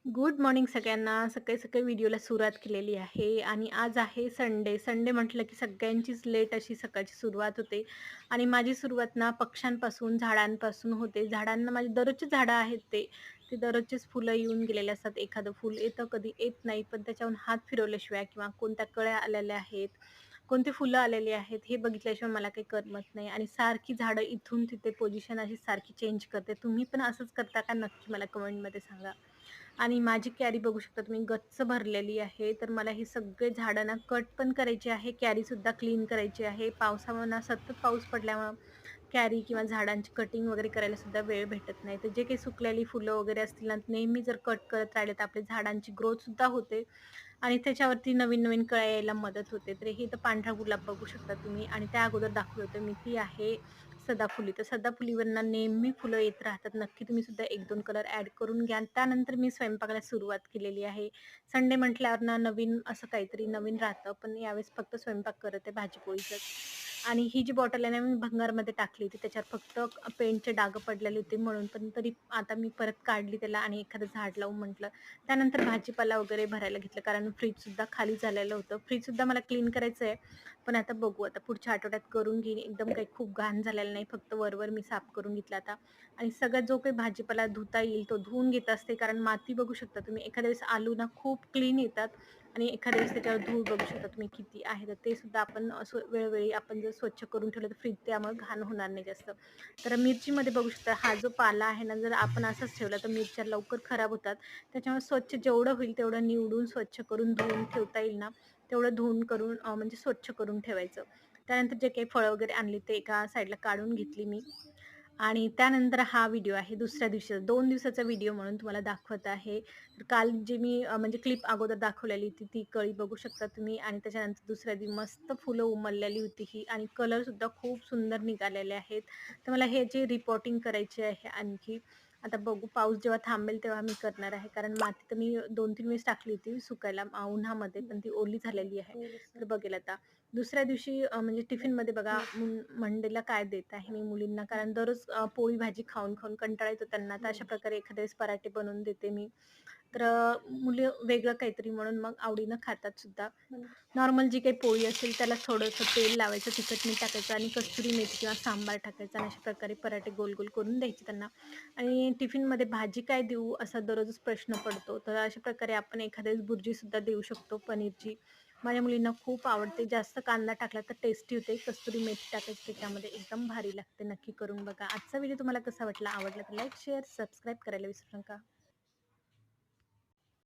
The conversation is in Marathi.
गुड मॉर्निंग सगळ्यांना. सकाळी-सकाळी व्हिडिओला सुरुवात केलेली आहे आणि आज आहे संडे. संडे म्हटलं की सगळ्यांचीच लेट अशी सकाळची सुरुवात होते आणि माझी सुरुवात ना पक्ष्यांपासून, झाडांपासून होते. झाडांना माझी दररोजची झाडं आहेत ते दररोजचीच फुलं येऊन गेलेले असतात. एखादं फूल येतं, कधी येत नाही. पण त्याच्याहून हात फिरवल्याशिवाय किंवा कोणत्या कळ्या आलेल्या आहेत, कोणती फुलं आलेली आहेत, हे बघितल्याशिवाय मला काही करमत नाही आणि सारखी झाडं इथून तिथे पोझिशन अशी सारखी चेंज करते. तुम्ही पण असंच करता का? नक्की मला कमेंटमध्ये सांगा. आणि माझी कॅरी बघू शकता तुम्ही गच्च भरलेली आहे. तर मला हे सगळे झाडं ना कट पण करायची आहे, कॅरीसुद्धा क्लीन करायची आहे. पावसामुळे ना सतत पाऊस पडल्यामुळं कॅरी किंवा झाडांची कटिंग वगैरे करायला सुद्धा वेळ भेटत नाही. तर जे काही सुकलेली फुलं वगैरे असतील ना, नेहमी जर कट करत राहिले तर आपल्या झाडांची ग्रोथ सुद्धा होते आणि त्याच्यावरती नवीन-नवीन कळ्या यायला मदत होते. तर हे तर पांढरा गुलाब बघू शकता तुम्ही आणि त्या अगोदर दाखवलं होतं मी, ती आहे सदाफुली. तर सदाफुलीवरनं नेहमी फुलं येत राहतात. नक्की तुम्ही सुद्धा 1-2 कलर ॲड करून घ्या. त्यानंतर मी स्वयंपाकाला सुरुवात केलेली आहे. संडे म्हटल्यावर ना नवीन असं काहीतरी नवीन राहतं. पण यावेळेस फक्त स्वयंपाक करत आहे भाजी आणि ही जी बॉटल आहे ना मी भंगारमध्ये टाकली होती. त्याच्यावर फक्त पेंटचे डाग पडलेले होते म्हणून. पण तरी आता मी परत काढली त्याला आणि एखादं झाड लावू म्हटलं. त्यानंतर भाजीपाला वगैरे भरायला घेतलं कारण फ्रीजसुद्धा खाली झालेलं होतं. फ्रीजसुद्धा मला क्लीन करायचं आहे. पण आता बघू, आता पुढच्या आठवड्यात करून घेईन. एकदम काही खूप घाण झालेलं नाही. फक्त वर मी साफ करून घेतला आता आणि सगळ्यात जो काही भाजीपाला धुता येईल तो धुवून घेत असते. कारण माती बघू शकता तुम्ही. एखाद्या वेळेस आलू ना खूप क्लीन येतात आणि एखाद्या वेळेस त्याच्यावर धूळ बघू शकता तुम्ही किती आहे. तर ते सुद्धा आपण असं वेळोवेळी आपण जर स्वच्छ करून ठेवलं तर फ्रीज त्यामुळे घाण होणार नाही जास्त. तर मिरचीमध्ये बघू शकता हा जो पाला आहे ना, जर आपण असाच ठेवला तर मिरच्या लवकर खराब होतात. त्याच्यामुळे स्वच्छ जेवढं होईल तेवढं निवडून, स्वच्छ करून, धुवून ठेवता येईल ना, तेवढं धुवून करून म्हणजे स्वच्छ करून ठेवायचं. त्यानंतर जे काही फळं वगैरे आणली ते एका साईडला काढून घेतली मी आणि त्यानंतर हा व्हिडिओ आहे दुसऱ्या दिवशीचा 2 दिवसाचा व्हिडिओ म्हणून तुम्हाला दाखवत आहे. तर काल जे मी म्हणजे क्लिप अगोदर दाखवलेली होती ती कळी बघू शकता तुम्ही आणि त्याच्यानंतर दुसऱ्या दिवशी मस्त फुलं उमललेली होती ही आणि कलरसुद्धा खूप सुंदर निघालेले आहेत. तर मला ह्याची रिपोर्टिंग करायची आहे आणखी. आता बघू पाऊस जेव्हा थांबेल तेव्हा मी करणार आहे. कारण माती तर मी 2-3 वेळेस टाकली होती सुकायला उन्हामध्ये, पण ती ओली झालेली आहे. तर बघेल आता. दुसऱ्या दिवशी म्हणजे टिफिनमध्ये बघा मंडेला काय देत आहे मी मुलींना, कारण दररोज पोळी भाजी खाऊन-खाऊन कंटाळा येतो त्यांना. तर अशा प्रकारे एखाद्या वेळेस पराठे बनवून देते मी. तर मुलं वेगळं काहीतरी म्हणून मग आवडीनं खातात सुद्धा. नॉर्मल जी काही पोळी असेल त्याला थोडंसं तेल लावायचं, तिखट मीठ टाकायचं आणि कस्तुरी मेथी किंवा सांबार टाकायचा आणि अशा प्रकारे पराठे गोल-गोल करून द्यायचे त्यांना. आणि टिफिनमध्ये भाजी काय देऊ असा दररोजच प्रश्न पडतो. तर अशा प्रकारे आपण एखाद्या वेळेस भुर्जीसुद्धा देऊ शकतो पनीरची. माझ्या मुलींना खूप आवडते. जास्त कांदा टाकला तर टेस्टी होते. कस्तुरी मेथी टाकायची त्याच्यामध्ये एकदम भारी लागते. नक्की करून बघा. आजचा व्हिडिओ तुम्हाला कसा वाटला? आवडला तर लाईक, शेअर, सबस्क्राईब करायला विसरू नका.